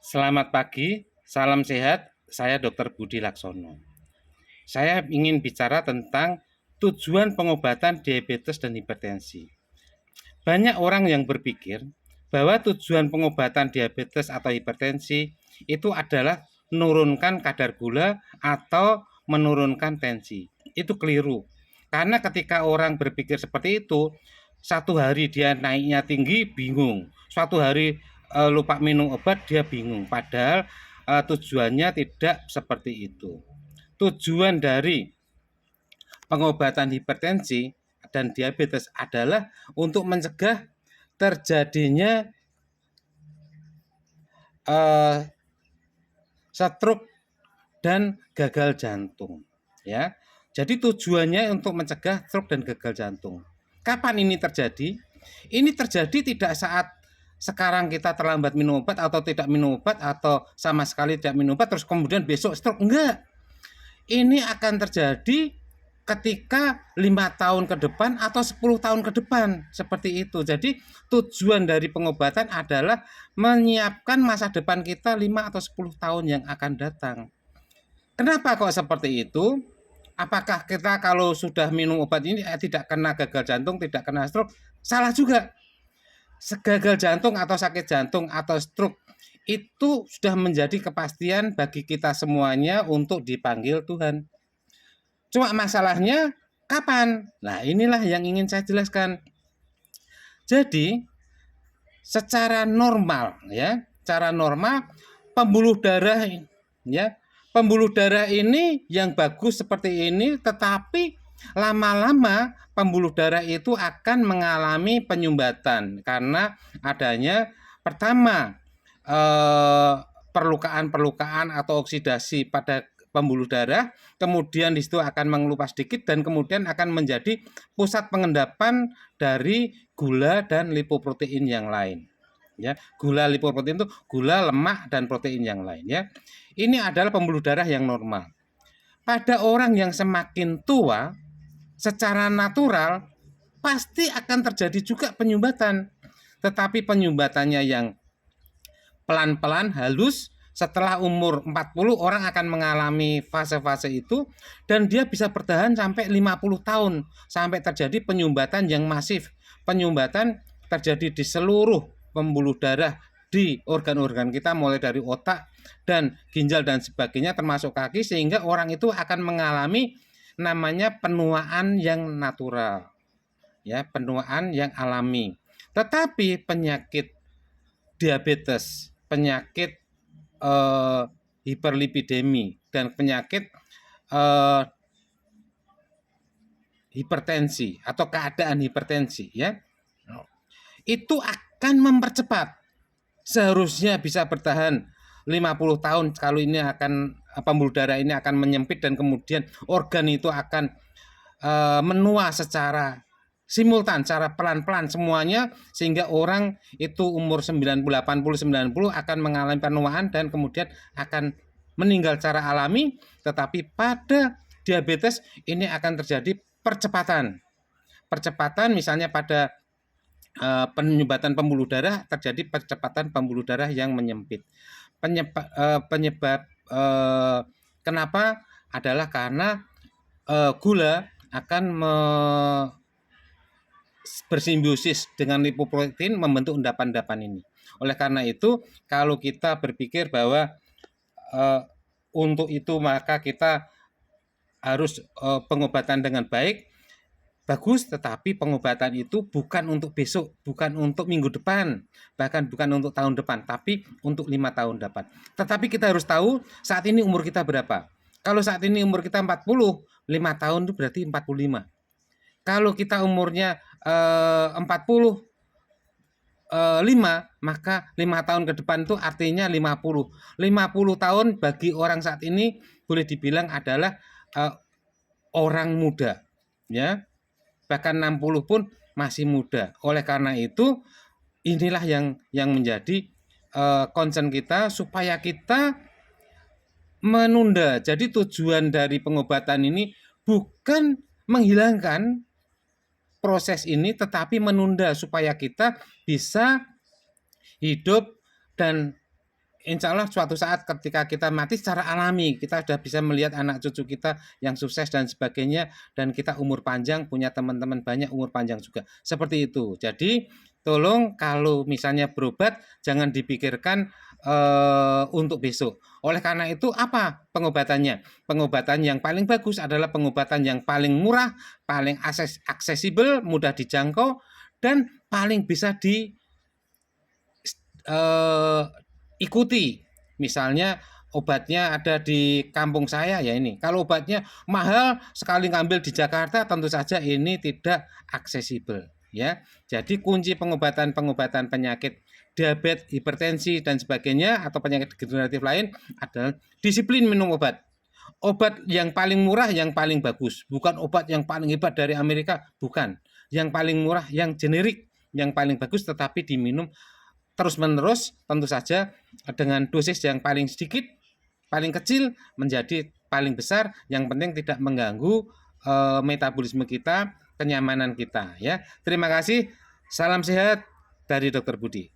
Selamat pagi, salam sehat. Saya Dr. Budi Laksono. Saya ingin bicara tentang tujuan pengobatan diabetes dan hipertensi. Banyak orang yang berpikir bahwa tujuan pengobatan diabetes atau hipertensi itu adalah menurunkan kadar gula atau menurunkan tensi. Itu keliru. Karena ketika orang berpikir seperti itu, satu hari dia naiknya tinggi, bingung. Suatu hari lupa minum obat, dia bingung. Padahal tujuannya tidak seperti itu. Tujuan dari pengobatan hipertensi dan diabetes adalah untuk mencegah terjadinya stroke dan gagal jantung, ya. Jadi tujuannya untuk mencegah stroke dan gagal jantung. Kapan ini terjadi? Ini terjadi tidak saat sekarang kita terlambat minum obat atau tidak minum obat atau sama sekali tidak minum obat terus kemudian besok stroke. Enggak. Ini akan terjadi ketika 5 tahun ke depan atau 10 tahun ke depan, seperti itu. Jadi tujuan dari pengobatan adalah menyiapkan masa depan kita 5 atau 10 tahun yang akan datang. Kenapa kok seperti itu? Apakah kita kalau sudah minum obat ini tidak kena gagal jantung, tidak kena stroke? Salah juga. Gagal jantung atau sakit jantung atau stroke itu sudah menjadi kepastian bagi kita semuanya untuk dipanggil Tuhan. Cuma masalahnya kapan? Nah, inilah yang ingin saya jelaskan. Jadi, secara normal ya, secara normal pembuluh darah ya, pembuluh darah ini yang bagus seperti ini, tetapi lama-lama pembuluh darah itu akan mengalami penyumbatan karena adanya pertama perlukaan atau oksidasi pada pembuluh darah, kemudian di situ akan mengelupas sedikit dan kemudian akan menjadi pusat pengendapan dari gula dan lipoprotein yang lain. Ya, gula lipoprotein itu gula, lemak dan protein yang lain ya. Ini adalah pembuluh darah yang normal. Pada orang yang semakin tua, secara natural pasti akan terjadi juga penyumbatan. Tetapi penyumbatannya yang pelan-pelan, halus. Setelah umur 40 orang akan mengalami fase-fase itu dan dia bisa bertahan sampai 50 tahun sampai terjadi penyumbatan yang masif. Penyumbatan terjadi di seluruh pembuluh darah di organ-organ kita mulai dari otak dan ginjal dan sebagainya termasuk kaki sehingga orang itu akan mengalami namanya penuaan yang natural. Ya, penuaan yang alami. Tetapi penyakit diabetes, penyakit hiperlipidemi dan penyakit hipertensi atau keadaan hipertensi ya, itu akan mempercepat. Seharusnya bisa bertahan 50 tahun kalau ini akan pembuluh darah ini akan menyempit dan kemudian organ itu akan menua secara simultan, secara pelan-pelan semuanya sehingga orang itu umur 90, 80, 90 akan mengalami penuaan dan kemudian akan meninggal secara alami, tetapi pada diabetes ini akan terjadi percepatan. Percepatan misalnya pada penyumbatan pembuluh darah terjadi percepatan pembuluh darah yang menyempit. Penyebab kenapa adalah karena gula akan bersimbiosis dengan lipoprotein membentuk endapan-endapan ini. Oleh karena itu, kalau kita berpikir bahwa untuk itu maka kita harus pengobatan dengan baik, bagus, tetapi pengobatan itu bukan untuk besok, bukan untuk minggu depan, bahkan bukan untuk tahun depan, tapi untuk 5 tahun depan. Tetapi kita harus tahu saat ini umur kita berapa. Kalau saat ini umur kita 40, 5 tahun itu berarti 45. Kalau kita umurnya 45, maka 5 tahun ke depan itu artinya 50. 50 tahun bagi orang saat ini boleh dibilang adalah orang muda, ya. Bahkan 60 pun masih muda. Oleh karena itu, inilah yang menjadi concern kita supaya kita menunda. Jadi tujuan dari pengobatan ini bukan menghilangkan proses ini tetapi menunda supaya kita bisa hidup dan insya Allah suatu saat ketika kita mati secara alami, kita sudah bisa melihat anak cucu kita yang sukses dan sebagainya, dan kita umur panjang, punya teman-teman banyak umur panjang juga. Seperti itu. Jadi tolong kalau misalnya berobat jangan dipikirkan untuk besok. Oleh karena itu apa pengobatannya? Pengobatan yang paling bagus adalah pengobatan yang paling murah, paling aksesibel, mudah dijangkau, dan paling bisa ikuti. Misalnya obatnya ada di kampung saya ya ini. Kalau obatnya mahal sekali ngambil di Jakarta tentu saja ini tidak aksesibel ya. Jadi kunci pengobatan penyakit diabetes, hipertensi dan sebagainya atau penyakit degeneratif lain adalah disiplin minum obat. Obat yang paling murah yang paling bagus, bukan obat yang paling hebat dari Amerika, bukan. Yang paling murah yang generik, yang paling bagus tetapi diminum terus-menerus, tentu saja dengan dosis yang paling sedikit, paling kecil menjadi paling besar, yang penting tidak mengganggu metabolisme kita, kenyamanan kita ya. Terima kasih. Salam sehat dari Dr. Budi.